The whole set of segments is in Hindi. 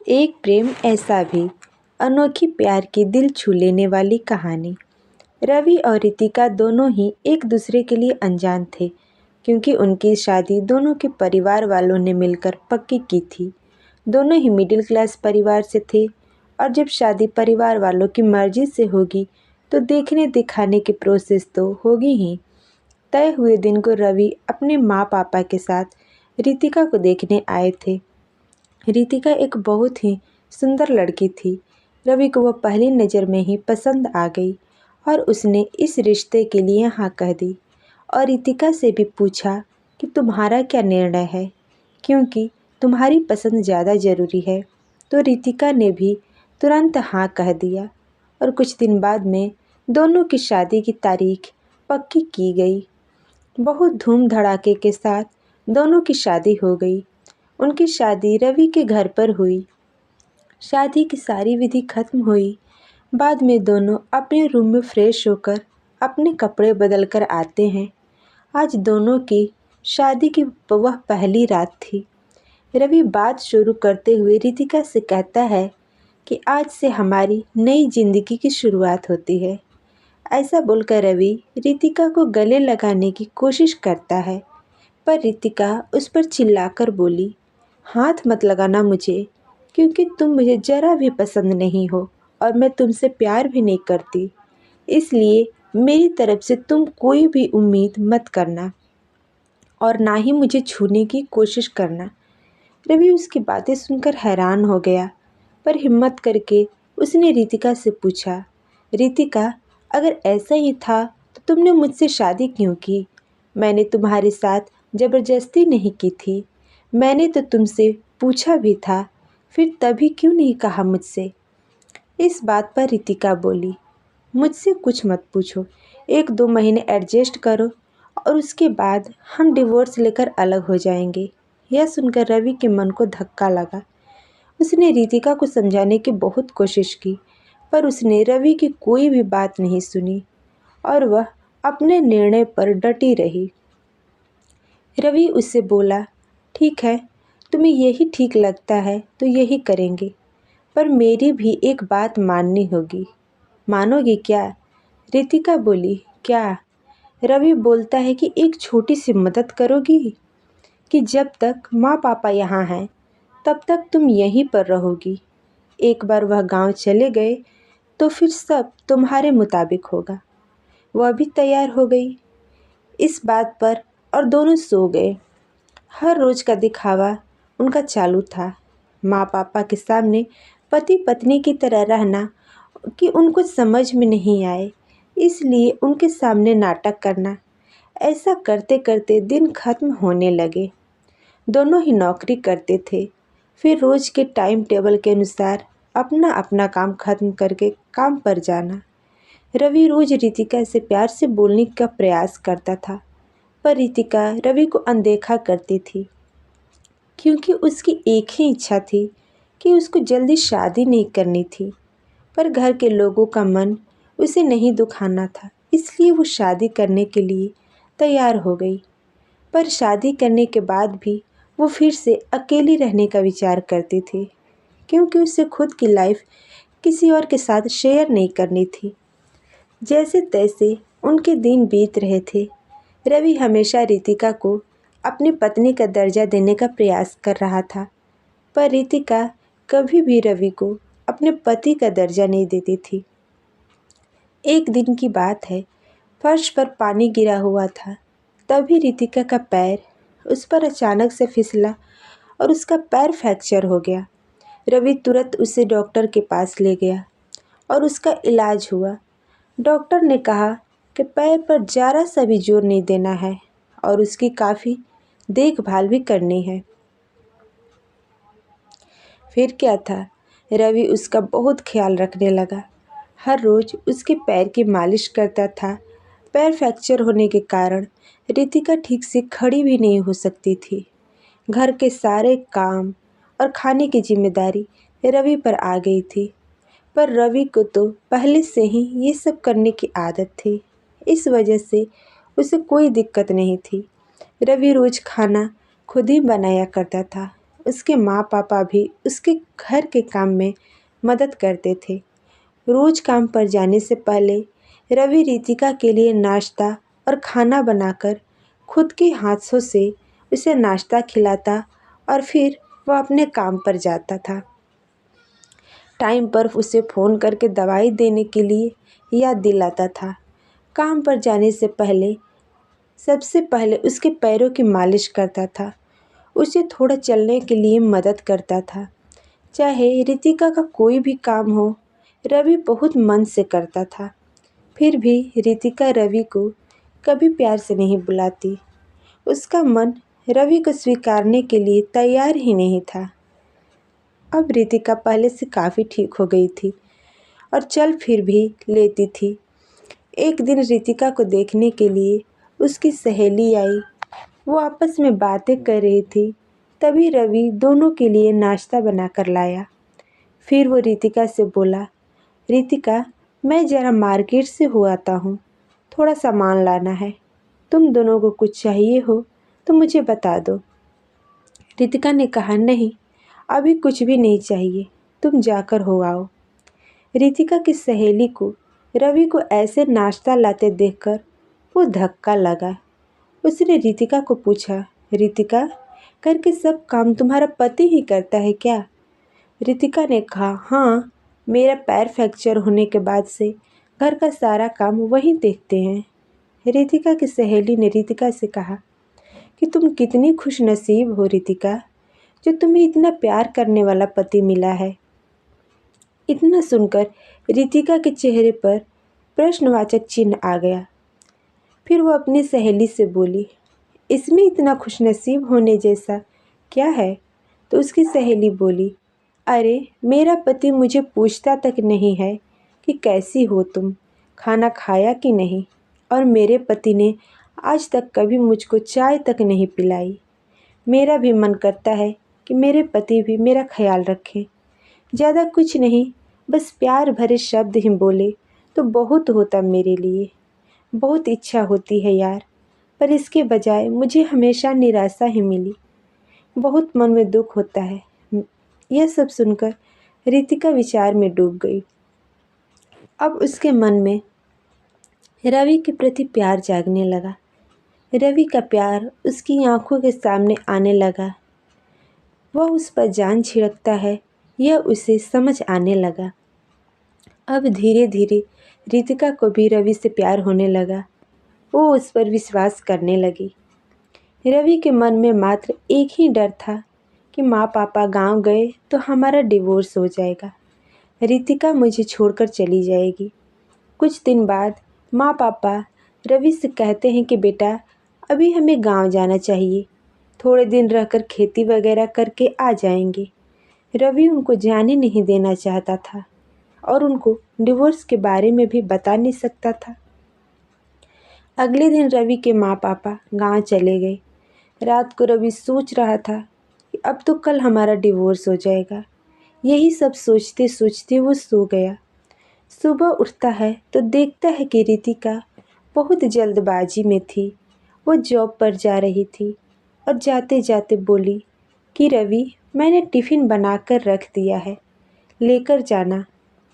एक प्रेम ऐसा भी, अनोखी प्यार की दिल छू लेने वाली कहानी। रवि और रितिका दोनों ही एक दूसरे के लिए अनजान थे, क्योंकि उनकी शादी दोनों के परिवार वालों ने मिलकर पक्की की थी। दोनों ही मिडिल क्लास परिवार से थे, और जब शादी परिवार वालों की मर्जी से होगी तो देखने दिखाने की प्रोसेस तो होगी ही। तय हुए दिन को रवि अपने माँ पापा के साथ रितिका को देखने आए थे। रितिका एक बहुत ही सुंदर लड़की थी। रवि को वह पहली नज़र में ही पसंद आ गई और उसने इस रिश्ते के लिए हाँ कह दी, और रितिका से भी पूछा कि तुम्हारा क्या निर्णय है, क्योंकि तुम्हारी पसंद ज़्यादा ज़रूरी है। तो रितिका ने भी तुरंत हाँ कह दिया, और कुछ दिन बाद में दोनों की शादी की तारीख पक्की की गई। बहुत धूम धड़ाके के साथ दोनों की शादी हो गई। उनकी शादी रवि के घर पर हुई। शादी की सारी विधि खत्म हुई। बाद में दोनों अपने रूम में फ्रेश होकर अपने कपड़े बदल कर आते हैं। आज दोनों की शादी की वह पहली रात थी। रवि बात शुरू करते हुए रितिका से कहता है कि आज से हमारी नई जिंदगी की शुरुआत होती है। ऐसा बोलकर रवि रितिका को गले लगाने की कोशिश करता है, पर रितिका उस पर चिल्लाकर बोली, हाथ मत लगाना मुझे, क्योंकि तुम मुझे ज़रा भी पसंद नहीं हो और मैं तुमसे प्यार भी नहीं करती। इसलिए मेरी तरफ से तुम कोई भी उम्मीद मत करना और ना ही मुझे छूने की कोशिश करना। रवि उसकी बातें सुनकर हैरान हो गया, पर हिम्मत करके उसने रितिका से पूछा, रितिका, अगर ऐसा ही था तो तुमने मुझसे शादी क्यों की? मैंने तुम्हारे साथ ज़बरदस्ती नहीं की थी। मैंने तो तुमसे पूछा भी था, फिर तभी क्यों नहीं कहा मुझसे? इस बात पर रितिका बोली, मुझसे कुछ मत पूछो, 1-2 महीने एडजस्ट करो और उसके बाद हम डिवोर्स लेकर अलग हो जाएंगे। यह सुनकर रवि के मन को धक्का लगा। उसने रितिका को समझाने की बहुत कोशिश की, पर उसने रवि की कोई भी बात नहीं सुनी और वह अपने निर्णय पर डटी रही। रवि उससे बोला, ठीक है, तुम्हें यही ठीक लगता है तो यही करेंगे, पर मेरी भी एक बात माननी होगी। मानोगी क्या? रितिका बोली, क्या? रवि बोलता है कि एक छोटी सी मदद करोगी, कि जब तक माँ पापा यहाँ हैं तब तक तुम यहीं पर रहोगी। एक बार वह गांव चले गए तो फिर सब तुम्हारे मुताबिक होगा। वह भी तैयार हो गई इस बात पर और दोनों सो गए। हर रोज़ का दिखावा उनका चालू था। माँ पापा के सामने पति पत्नी की तरह रहना कि उनको समझ में नहीं आए, इसलिए उनके सामने नाटक करना। ऐसा करते करते दिन खत्म होने लगे। दोनों ही नौकरी करते थे, फिर रोज़ के टाइम टेबल के अनुसार अपना अपना काम खत्म करके काम पर जाना। रवि रोज़ रितिका से प्यार से बोलने का प्रयास करता था, पर रितिका रवि को अनदेखा करती थी, क्योंकि उसकी एक ही इच्छा थी कि उसको जल्दी शादी नहीं करनी थी। पर घर के लोगों का मन उसे नहीं दुखाना था, इसलिए वो शादी करने के लिए तैयार हो गई। पर शादी करने के बाद भी वो फिर से अकेली रहने का विचार करती थी, क्योंकि उसे खुद की लाइफ किसी और के साथ शेयर नहीं करनी थी। जैसे तैसे उनके दिन बीत रहे थे। रवि हमेशा रितिका को अपनी पत्नी का दर्जा देने का प्रयास कर रहा था, पर रितिका कभी भी रवि को अपने पति का दर्जा नहीं देती थी। एक दिन की बात है, फर्श पर पानी गिरा हुआ था। तभी रितिका का पैर उस पर अचानक से फिसला और उसका पैर फ्रैक्चर हो गया। रवि तुरंत उसे डॉक्टर के पास ले गया और उसका इलाज हुआ। डॉक्टर ने कहा कि पैर पर ज़रा सा भी जोर नहीं देना है और उसकी काफ़ी देखभाल भी करनी है। फिर क्या था, रवि उसका बहुत ख्याल रखने लगा। हर रोज़ उसके पैर की मालिश करता था। पैर फ्रैक्चर होने के कारण रितिका ठीक से खड़ी भी नहीं हो सकती थी। घर के सारे काम और खाने की जिम्मेदारी रवि पर आ गई थी, पर रवि को तो पहले से ही ये सब करने की आदत थी। इस वजह से उसे कोई दिक्कत नहीं थी। रवि रोज़ खाना खुद ही बनाया करता था। उसके माँ पापा भी उसके घर के काम में मदद करते थे। रोज काम पर जाने से पहले रवि रितिका के लिए नाश्ता और खाना बनाकर खुद के हाथों से उसे नाश्ता खिलाता और फिर वह अपने काम पर जाता था। टाइम पर उसे फ़ोन करके दवाई देने के लिए याद दिलाता था। काम पर जाने से पहले सबसे पहले उसके पैरों की मालिश करता था, उसे थोड़ा चलने के लिए मदद करता था। चाहे रितिका का कोई भी काम हो, रवि बहुत मन से करता था। फिर भी रितिका रवि को कभी प्यार से नहीं बुलाती। उसका मन रवि को स्वीकारने के लिए तैयार ही नहीं था। अब रितिका पहले से काफ़ी ठीक हो गई थी और चल फिर भी लेती थी। एक दिन रितिका को देखने के लिए उसकी सहेली आई। वो आपस में बातें कर रही थी। तभी रवि दोनों के लिए नाश्ता बनाकर लाया। फिर वो रितिका से बोला, रितिका, मैं ज़रा मार्केट से हो आता हूँ, थोड़ा सामान लाना है। तुम दोनों को कुछ चाहिए हो तो मुझे बता दो। रितिका ने कहा, नहीं, अभी कुछ भी नहीं चाहिए, तुम जाकर हो आओ। रितिका की सहेली को रवि को ऐसे नाश्ता लाते देखकर वो धक्का लगा। उसने रितिका को पूछा, रितिका, घर के सब काम तुम्हारा पति ही करता है क्या? रितिका ने कहा, हाँ, मेरा पैर फ्रैक्चर होने के बाद से घर का सारा काम वही देखते हैं। रितिका की सहेली ने रितिका से कहा कि तुम कितनी खुशनसीब हो रितिका, जो तुम्हें इतना प्यार करने वाला पति मिला है। इतना सुनकर रितिका के चेहरे पर प्रश्नवाचक चिन्ह आ गया। फिर वो अपनी सहेली से बोली, इसमें इतना खुशनसीब होने जैसा क्या है? तो उसकी सहेली बोली, अरे, मेरा पति मुझे पूछता तक नहीं है कि कैसी हो तुम, खाना खाया कि नहीं, और मेरे पति ने आज तक कभी मुझको चाय तक नहीं पिलाई। मेरा भी मन करता है कि मेरे पति भी मेरा ख्याल रखें। ज़्यादा कुछ नहीं, बस प्यार भरे शब्द ही बोले तो बहुत होता मेरे लिए। बहुत इच्छा होती है यार, पर इसके बजाय मुझे हमेशा निराशा ही मिली। बहुत मन में दुख होता है। यह सब सुनकर रितिका विचार में डूब गई। अब उसके मन में रवि के प्रति प्यार जागने लगा। रवि का प्यार उसकी आंखों के सामने आने लगा। वह उस पर जान छिड़कता है, यह उसे समझ आने लगा। अब धीरे धीरे रितिका को भी रवि से प्यार होने लगा। वो उस पर विश्वास करने लगी। रवि के मन में मात्र एक ही डर था कि माँ पापा गांव गए तो हमारा डिवोर्स हो जाएगा, रितिका मुझे छोड़कर चली जाएगी। कुछ दिन बाद माँ पापा रवि से कहते हैं कि बेटा, अभी हमें गांव जाना चाहिए, थोड़े दिन रहकर खेती वगैरह करके आ जाएंगे। रवि उनको जाने नहीं देना चाहता था और उनको डिवोर्स के बारे में भी बता नहीं सकता था। अगले दिन रवि के माँ पापा गांव चले गए। रात को रवि सोच रहा था कि अब तो कल हमारा डिवोर्स हो जाएगा। यही सब सोचते सोचते वो सो गया। सुबह उठता है तो देखता है कि रितिका बहुत जल्दबाजी में थी। वो जॉब पर जा रही थी और जाते जाते बोली कि रवि, मैंने टिफ़िन बनाकर रख दिया है, लेकर जाना।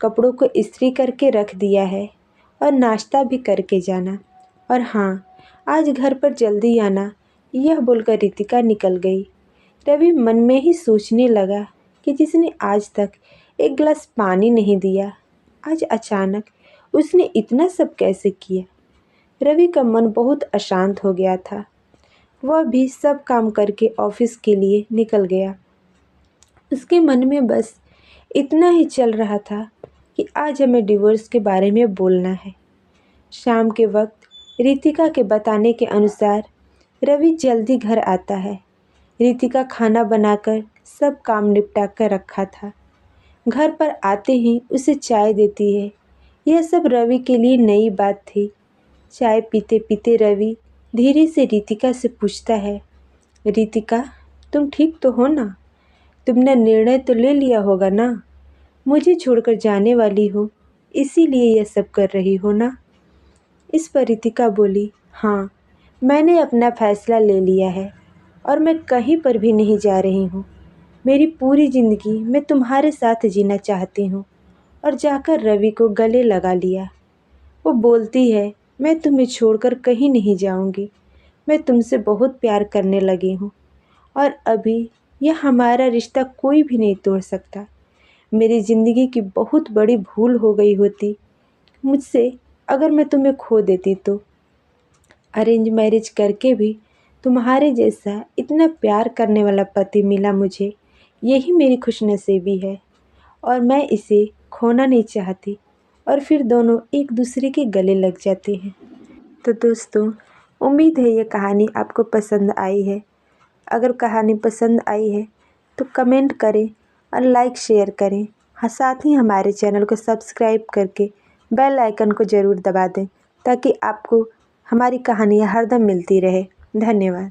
कपड़ों को इस्त्री करके रख दिया है और नाश्ता भी करके जाना। और हाँ, आज घर पर जल्दी आना। यह बोलकर रितिका निकल गई। रवि मन में ही सोचने लगा कि जिसने आज तक एक गिलास पानी नहीं दिया, आज अचानक उसने इतना सब कैसे किया। रवि का मन बहुत अशांत हो गया था। वह भी सब काम करके ऑफिस के लिए निकल गया। उसके मन में बस इतना ही चल रहा था कि आज हमें डिवोर्स के बारे में बोलना है। शाम के वक्त रितिका के बताने के अनुसार रवि जल्दी घर आता है। रितिका खाना बनाकर सब काम निपटा कर रखा था। घर पर आते ही उसे चाय देती है। यह सब रवि के लिए नई बात थी। चाय पीते पीते रवि धीरे से रितिका से पूछता है, रितिका, तुम ठीक तो हो ना? तुमने निर्णय तो ले लिया होगा ना? मुझे छोड़कर जाने वाली हो, इसीलिए यह सब कर रही हो ना? इस पर रितिका बोली, हाँ, मैंने अपना फैसला ले लिया है और मैं कहीं पर भी नहीं जा रही हूँ। मेरी पूरी ज़िंदगी मैं तुम्हारे साथ जीना चाहती हूँ। और जाकर रवि को गले लगा लिया। वो बोलती है, मैं तुम्हें छोड़कर कहीं नहीं जाऊंगी। मैं तुमसे बहुत प्यार करने लगी हूँ और अभी यह हमारा रिश्ता कोई भी नहीं तोड़ सकता। मेरी ज़िंदगी की बहुत बड़ी भूल हो गई होती मुझसे अगर मैं तुम्हें खो देती तो। अरेंज मैरिज करके भी तुम्हारे जैसा इतना प्यार करने वाला पति मिला मुझे, यही मेरी खुशनसीबी है और मैं इसे खोना नहीं चाहती। और फिर दोनों एक दूसरे के गले लग जाते हैं। तो दोस्तों, उम्मीद है ये कहानी आपको पसंद आई है। अगर कहानी पसंद आई है तो कमेंट करें और लाइक शेयर करें। हाँ, साथ ही हमारे चैनल को सब्सक्राइब करके बेल आइकन को ज़रूर दबा दें ताकि आपको हमारी कहानियाँ हरदम मिलती रहे। धन्यवाद।